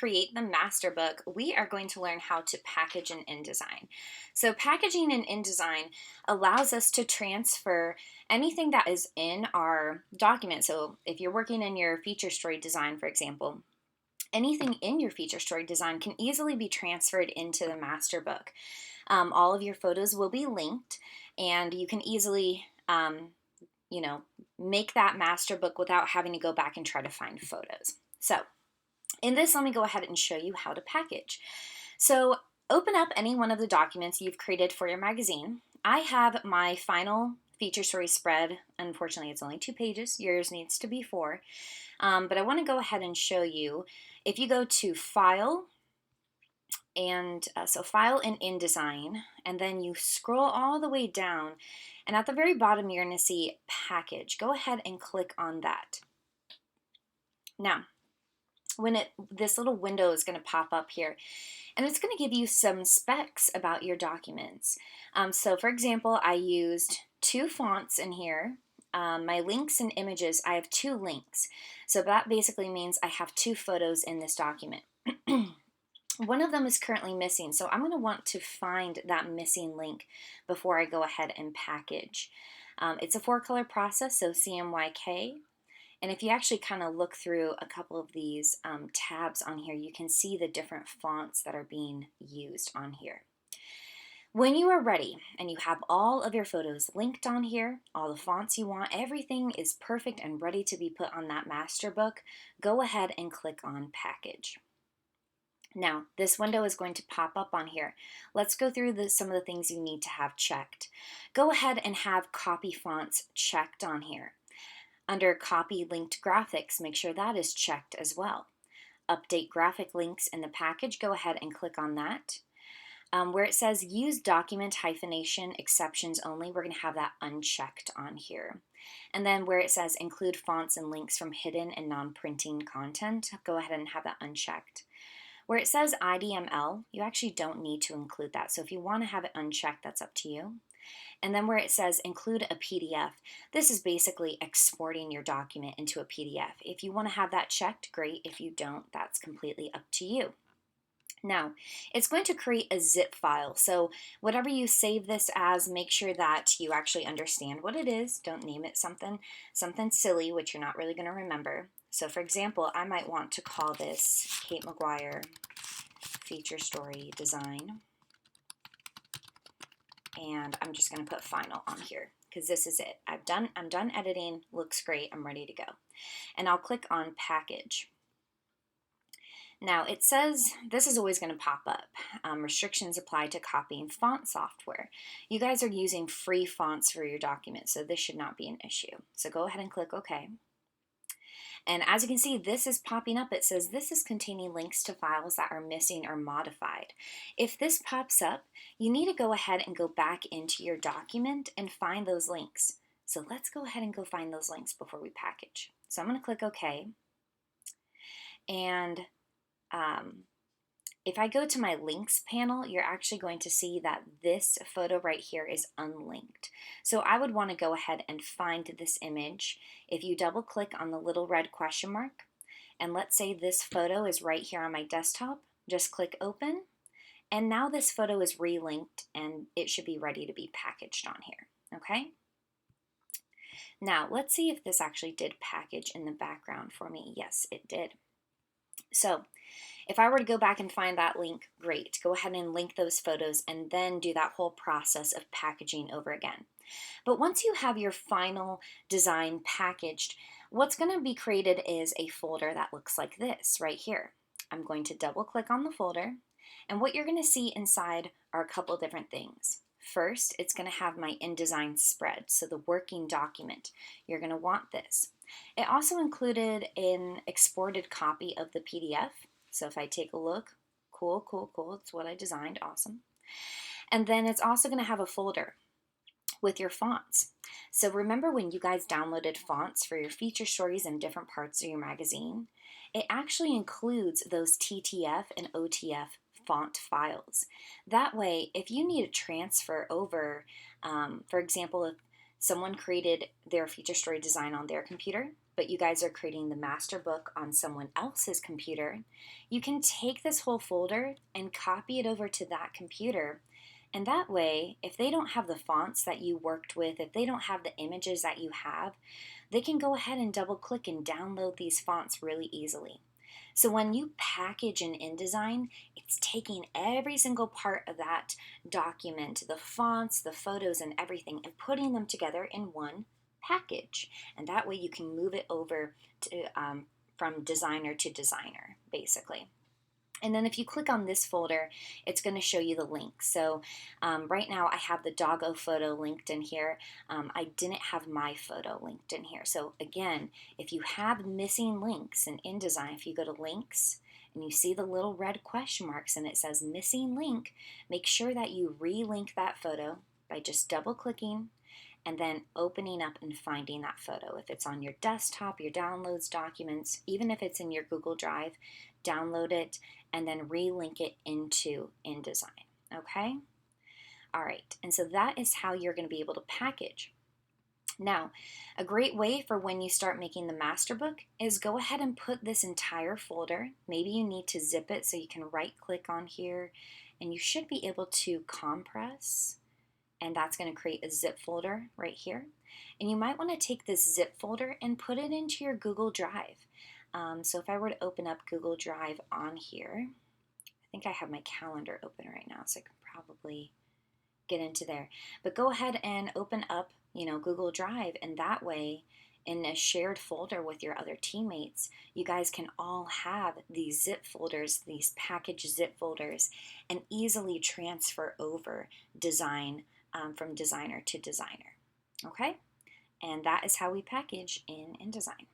create the master book, we are going to learn how to package in InDesign. So packaging in InDesign allows us to transfer anything that is in our document. So if you're working in your feature story design, for example, anything in your feature story design can easily be transferred into the master book. All of your photos will be linked, and you can easily you know, make that master book without having to go back and try to find photos. So in this, let me go ahead and show you how to package. So open up any one of the documents you've created for your magazine. I have my final feature story spread. Unfortunately, it's only 2 pages. Yours needs to be 4. But I want to go ahead and show you. If you go to File, and so File in InDesign, and then you scroll all the way down, and at the very bottom you're going to see Package. Go ahead and click on that. Now, this little window is going to pop up here, and it's going to give you some specs about your documents. So for example, I used 2 fonts in here. My links and images, I have 2 links. So that basically means I have 2 photos in this document. One of them is currently missing, so I'm going to want to find that missing link before I go ahead and package. It's a 4-color process, so CMYK. And if you actually kind of look through a couple of these tabs on here, you can see the different fonts that are being used on here. When you are ready and you have all of your photos linked on here, all the fonts you want, everything is perfect and ready to be put on that master book, go ahead and click on Package. Now, this window is going to pop up on here. Let's go through some of the things you need to have checked. Go ahead and have copy fonts checked on here. Under Copy Linked Graphics, make sure that is checked as well. Update graphic links in the package, go ahead and click on that. Where it says Use Document Hyphenation Exceptions Only, we're going to have that unchecked on here. And then where it says Include Fonts and Links from Hidden and Non-Printing Content, go ahead and have that unchecked. Where it says IDML, you actually don't need to include that. So if you want to have it unchecked, that's up to you. And then where it says include a PDF, this is basically exporting your document into a PDF. If you want to have that checked, great. If you don't, that's completely up to you. Now, it's going to create a zip file. So whatever you save this as, make sure that you actually understand what it is. Don't name it something silly, which you're not really going to remember. So for example, I might want to call this Kate McGuire Feature Story Design. And I'm just going to put final on here because this is it. I'm done editing, looks great, I'm ready to go. And I'll click on Package. Now it says, this is always going to pop up, restrictions apply to copying font software. You guys are using free fonts for your document, so this should not be an issue. So go ahead and click OK. And as you can see, this is popping up. It says this is containing links to files that are missing or modified. If this pops up, you need to go ahead and go back into your document and find those links. So let's go ahead and go find those links before we package. So I'm going to click OK. And if I go to my links panel, you're actually going to see that this photo right here is unlinked. So I would want to go ahead and find this image. If you double click on the little red question mark, and let's say this photo is right here on my desktop, just click open, and now this photo is relinked and it should be ready to be packaged on here, okay? Now let's see if this actually did package in the background for me. Yes, it did. So if I were to go back and find that link, great. Go ahead and link those photos and then do that whole process of packaging over again. But once you have your final design packaged, what's going to be created is a folder that looks like this right here. I'm going to double click on the folder, and what you're going to see inside are a couple different things. First, it's going to have my InDesign spread, so the working document. You're going to want this. It also included an exported copy of the PDF. So if I take a look, cool. It's what I designed, awesome. And then it's also going to have a folder with your fonts. So remember when you guys downloaded fonts for your feature stories in different parts of your magazine? It actually includes those TTF and OTF font files. That way, if you need to transfer over, for example, if someone created their feature story design on their computer, but you guys are creating the master book on someone else's computer, you can take this whole folder and copy it over to that computer. And that way, if they don't have the fonts that you worked with, if they don't have the images that you have, they can go ahead and double click and download these fonts really easily. So when you package in InDesign, it's taking every single part of that document, the fonts, the photos, and everything, and putting them together in one package. And that way you can move it over to, from designer to designer, basically. And then if you click on this folder, it's going to show you the link. So right now I have the doggo photo linked in here. I didn't have my photo linked in here. So again, if you have missing links in InDesign, if you go to links and you see the little red question marks and it says missing link, make sure that you relink that photo by just double clicking and then opening up and finding that photo. If it's on your desktop, your downloads, documents, even if it's in your Google Drive, download it and then relink it into InDesign, okay? All right, and so that is how you're gonna be able to package. Now, a great way for when you start making the master book is go ahead and put this entire folder. Maybe you need to zip it so you can right click on here and you should be able to compress, and that's going to create a zip folder right here. And you might want to take this zip folder and put it into your Google Drive. So if I were to open up Google Drive on here, I think I have my calendar open right now, so I can probably get into there. But go ahead and open up, Google Drive, and that way, in a shared folder with your other teammates, you guys can all have these zip folders, these package zip folders, and easily transfer over design from designer to designer. Okay? And that is how we package in InDesign.